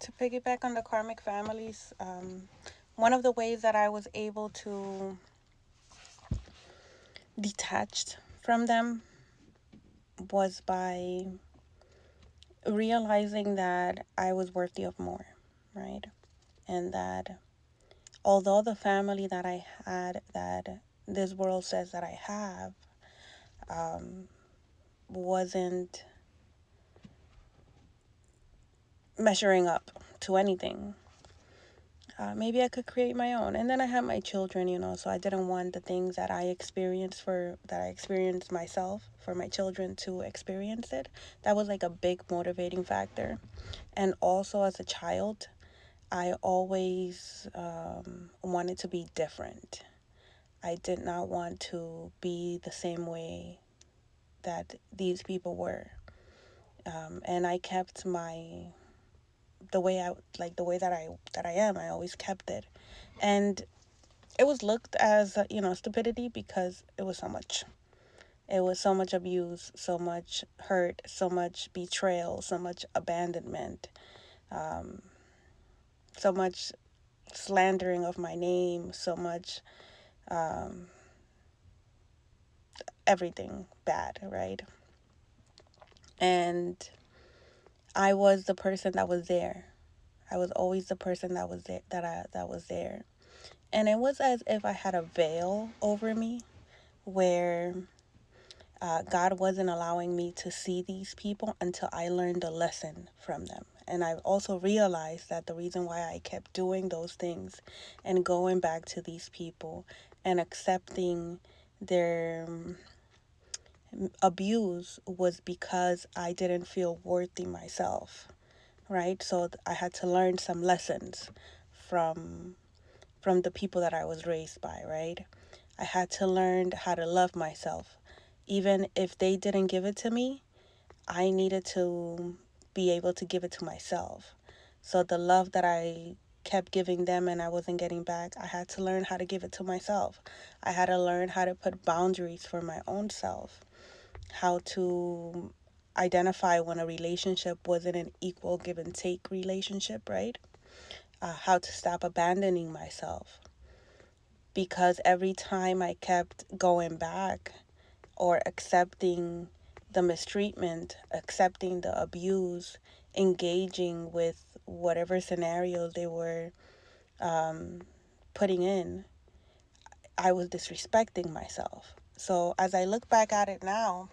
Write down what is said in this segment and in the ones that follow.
to piggyback on the karmic families, one of the ways that I was able to detach from them was by realizing that I was worthy of more, right? And that although the family that I had, that this world says that I have, wasn't measuring up to anything. Maybe I could create my own. And then I had my children, so I didn't want the things that I experienced myself for my children to experience it. That was like a big motivating factor. And also as a child, I always wanted to be different. I did not want to be the same way that these people were. And I kept the way that I am. I always kept it. And it was looked as stupidity, because it was so much. It was so much abuse, so much hurt, so much betrayal, so much abandonment, so much slandering of my name, so much everything bad, right? And I was the person that was there. I was always the person that was there, that was there. And it was as if I had a veil over me, where God wasn't allowing me to see these people until I learned a lesson from them. And I also realized that the reason why I kept doing those things and going back to these people and accepting their abuse was because I didn't feel worthy myself, right? So I had to learn some lessons from the people that I was raised by, right? I had to learn how to love myself. Even if they didn't give it to me, I needed to be able to give it to myself. So the love that I kept giving them and I wasn't getting back, I had to learn how to give it to myself. I had to learn how to put boundaries for my own self, how to identify when a relationship wasn't an equal give and take relationship, right? How to stop abandoning myself. Because every time I kept going back or accepting the mistreatment, accepting the abuse, engaging with whatever scenario they were putting in, I was disrespecting myself. So as I look back at it now,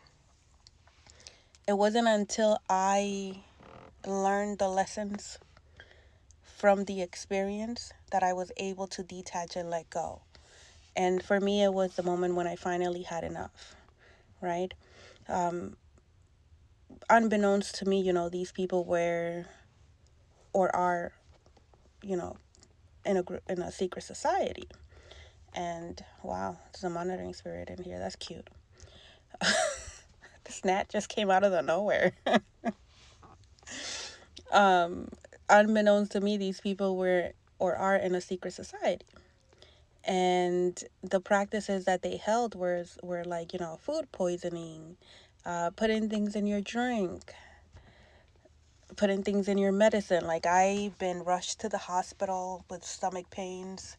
it wasn't until I learned the lessons from the experience that I was able to detach and let go. And for me, it was the moment when I finally had enough, right? Unbeknownst to me, these people were or are, you know, in a secret society. And wow, there's a monitoring spirit in here. That's cute. The snat just came out of the nowhere. Unbeknownst to me, these people were or are in a secret society. And the practices that they held were like, food poisoning, putting things in your drink, putting things in your medicine. Like, I've been rushed to the hospital with stomach pains.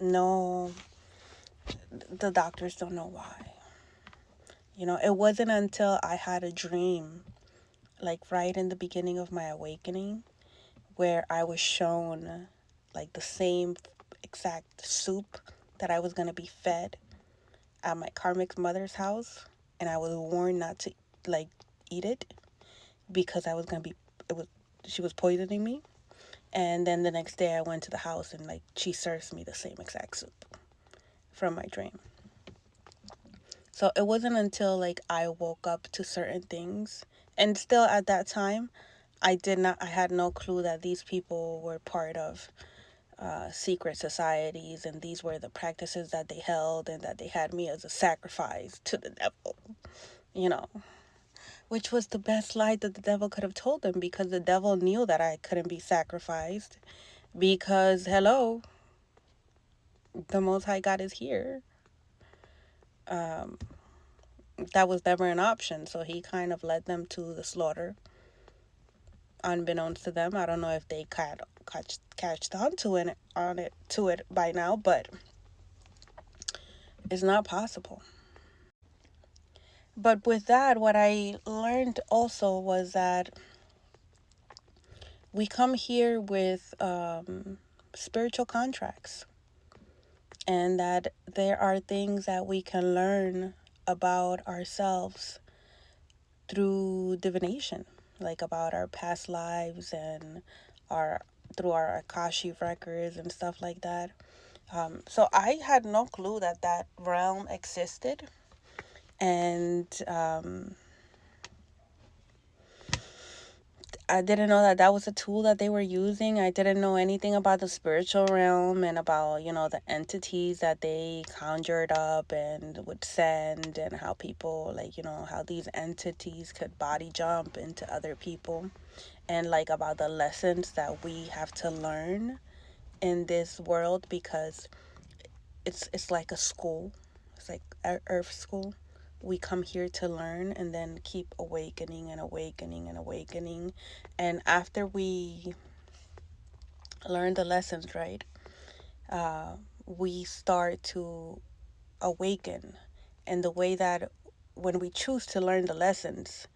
No, the doctors don't know why. It wasn't until I had a dream, like right in the beginning of my awakening, where I was shown like the same exact soup that I was going to be fed at my karmic mother's house. And I was warned not to like eat it because I was going to be, she was poisoning me. And then the next day I went to the house and like she serves me the same exact soup from my dream. So it wasn't until like I woke up to certain things, and still at that time I had no clue that these people were part of secret societies, and these were the practices that they held, and that they had me as a sacrifice to the devil, you know, which was the best lie that the devil could have told them, because the devil knew that I couldn't be sacrificed, because hello, the Most High God is here. That was never an option, so he kind of led them to the slaughter unbeknownst to them. I don't know if they catched on to it by now, but it's not possible. But with that, what I learned also was that we come here with spiritual contracts, and that there are things that we can learn about ourselves through divination, like about our past lives and our through our Akashi records and stuff like that. So I had no clue that that realm existed, and I didn't know that that was a tool that they were using. I didn't know anything about the spiritual realm and about, the entities that they conjured up and would send, and how people, like, how these entities could body jump into other people, and like about the lessons that we have to learn in this world, because it's like a school. It's like Earth school. We come here to learn and then keep awakening and awakening and awakening. And after we learn the lessons, right, we start to awaken. And the way that when we choose to learn the lessons,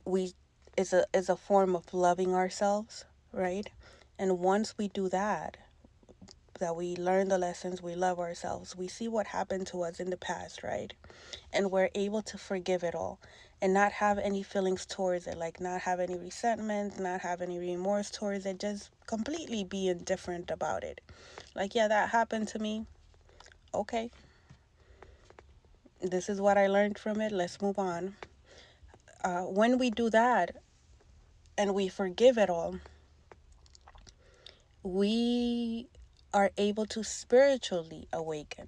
we is a form of loving ourselves, right? And once we do that we learn the lessons, we love ourselves, we see what happened to us in the past, right? And we're able to forgive it all and not have any feelings towards it, like not have any resentment, not have any remorse towards it, just completely be indifferent about it. Like, yeah, that happened to me. Okay, this is what I learned from it. Let's move on. When we do that and we forgive it all, we are able to spiritually awaken.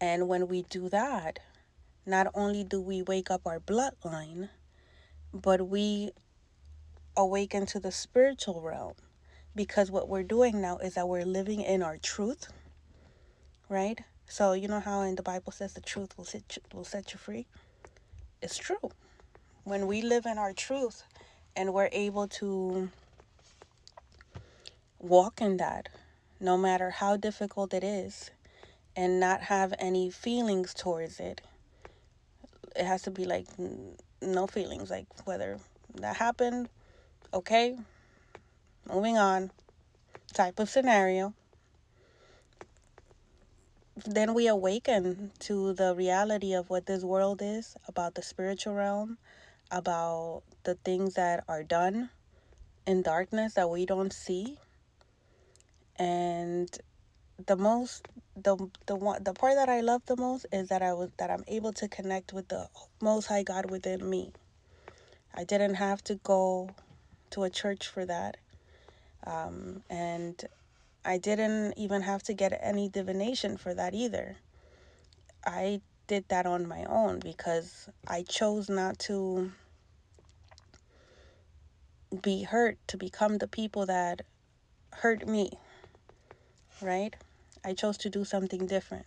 And when we do that, not only do we wake up our bloodline, but we awaken to the spiritual realm, because what we're doing now is that we're living in our truth, right? So you know how in the Bible says the truth will set you free? It's true. When we live in our truth and we're able to walk in that, no matter how difficult it is, and not have any feelings towards it. It has to be like no feelings, like whether that happened, okay, moving on, type of scenario. Then we awaken to the reality of what this world is, about the spiritual realm, about the things that are done in darkness that we don't see. And the part that I love the most is that I'm able to connect with the Most High God within me. I didn't have to go to a church for that, and I didn't even have to get any divination for that either. I did that on my own because I chose not to be hurt, to become the people that hurt me, right? I chose to do something different.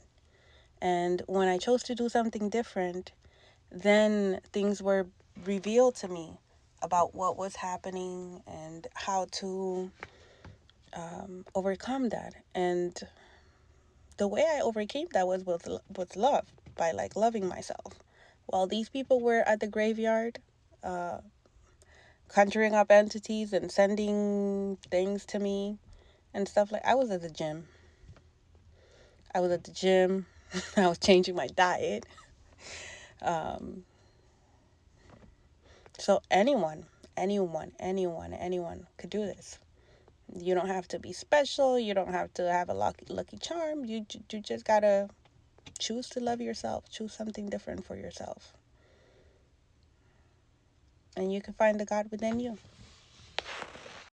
And when I chose to do something different, then things were revealed to me about what was happening and how to overcome that. And the way I overcame that was with love, by like loving myself. While these people were at the graveyard, conjuring up entities and sending things to me and stuff, like, I was at the gym. I was at the gym. I was changing my diet. So anyone could do this. You don't have to be special. You don't have to have a lucky charm. You just gotta choose to love yourself. Choose something different for yourself. And you can find the God within you.